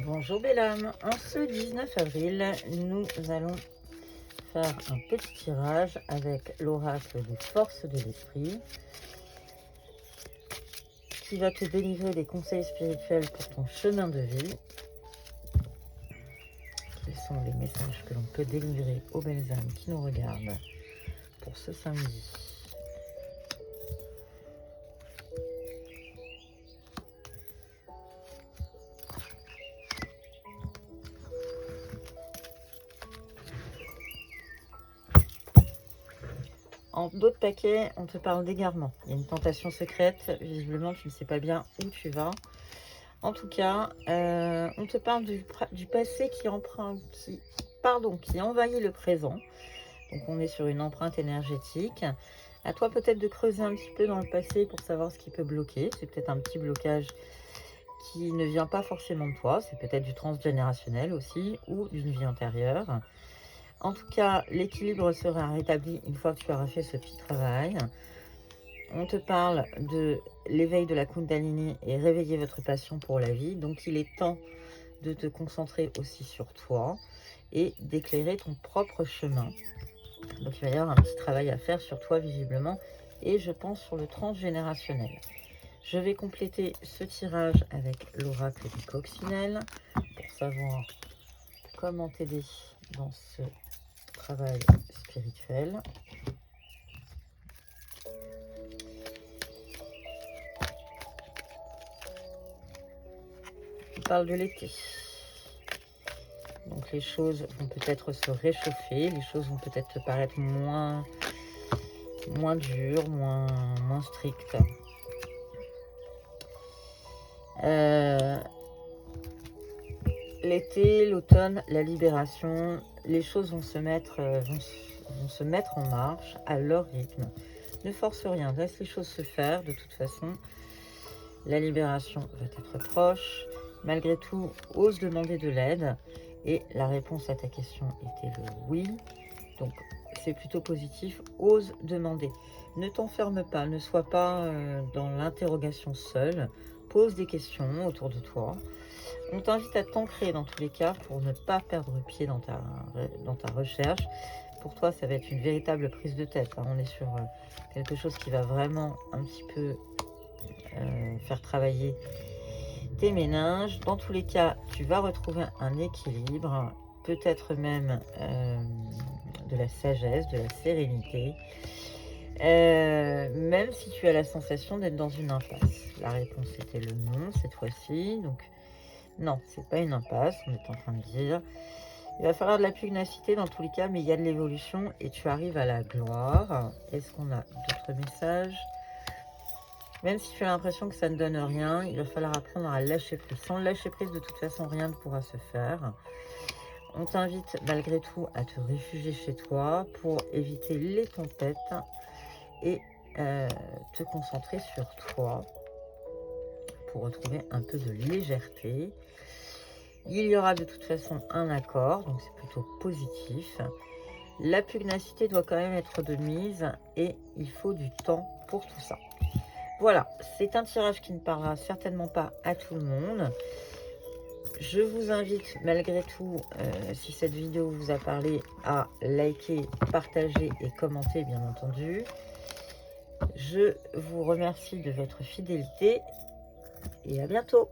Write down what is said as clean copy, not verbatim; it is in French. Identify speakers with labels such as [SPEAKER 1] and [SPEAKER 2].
[SPEAKER 1] Bonjour belle âme, en ce 19 avril, nous allons faire un petit tirage avec l'oracle des forces de l'esprit qui va te délivrer des conseils spirituels pour ton chemin de vie. Quels sont les messages que l'on peut délivrer aux belles âmes qui nous regardent pour ce samedi? En d'autres paquets, on te parle d'égarement. Il y a une tentation secrète. Visiblement, tu ne sais pas bien où tu vas. En tout cas, on te parle du passé qui envahit le présent. Donc, on est sur une empreinte énergétique. À toi peut-être de creuser un petit peu dans le passé pour savoir ce qui peut bloquer. C'est peut-être un petit blocage qui ne vient pas forcément de toi. C'est peut-être du transgénérationnel aussi ou d'une vie antérieure. En tout cas, l'équilibre sera rétabli une fois que tu auras fait ce petit travail. On te parle de l'éveil de la Kundalini et réveiller votre passion pour la vie. Donc, il est temps de te concentrer aussi sur toi et d'éclairer ton propre chemin. Donc, il va y avoir un petit travail à faire sur toi, visiblement, et je pense sur le transgénérationnel. Je vais compléter ce tirage avec l'oracle du coccinelle pour savoir comment t'aider dans ce travail spirituel. On parle de l'été. Donc les choses vont peut-être se réchauffer, les choses vont peut-être te paraître moins dures, moins strictes. L'été, l'automne, la libération, les choses vont se mettre en marche à leur rythme. Ne force rien, laisse les choses se faire. De toute façon, la libération va être proche. Malgré tout, ose demander de l'aide. Et la réponse à ta question était le oui. Donc, c'est plutôt positif. Ose demander. Ne t'enferme pas, ne sois pas dans l'interrogation seule. Pose des questions autour de toi. On t'invite à t'ancrer dans tous les cas pour ne pas perdre pied dans ta recherche. Pour toi, ça va être une véritable prise de tête. On est sur quelque chose qui va vraiment un petit peu faire travailler tes méninges. Dans tous les cas, tu vas retrouver un équilibre, peut-être même de la sagesse, de la sérénité, même si tu as la sensation d'être dans une impasse. La réponse était le non cette fois-ci, donc non, c'est pas une impasse, on est en train de dire. Il va falloir de la pugnacité dans tous les cas, mais il y a de l'évolution et tu arrives à la gloire. Est-ce qu'on a d'autres messages? Même si tu as l'impression que ça ne donne rien, il va falloir apprendre à lâcher prise. Sans le lâcher prise, de toute façon, rien ne pourra se faire. On t'invite malgré tout à te réfugier chez toi pour éviter les tempêtes et te concentrer sur toi pour retrouver un peu de légèreté. Il y aura de toute façon un accord, donc c'est plutôt positif. La pugnacité doit quand même être de mise et il faut du temps pour tout ça. Voilà, c'est un tirage qui ne parlera certainement pas à tout le monde. Je vous invite malgré tout, si cette vidéo vous a parlé, à liker, partager et commenter bien entendu. Je vous remercie de votre fidélité et à bientôt.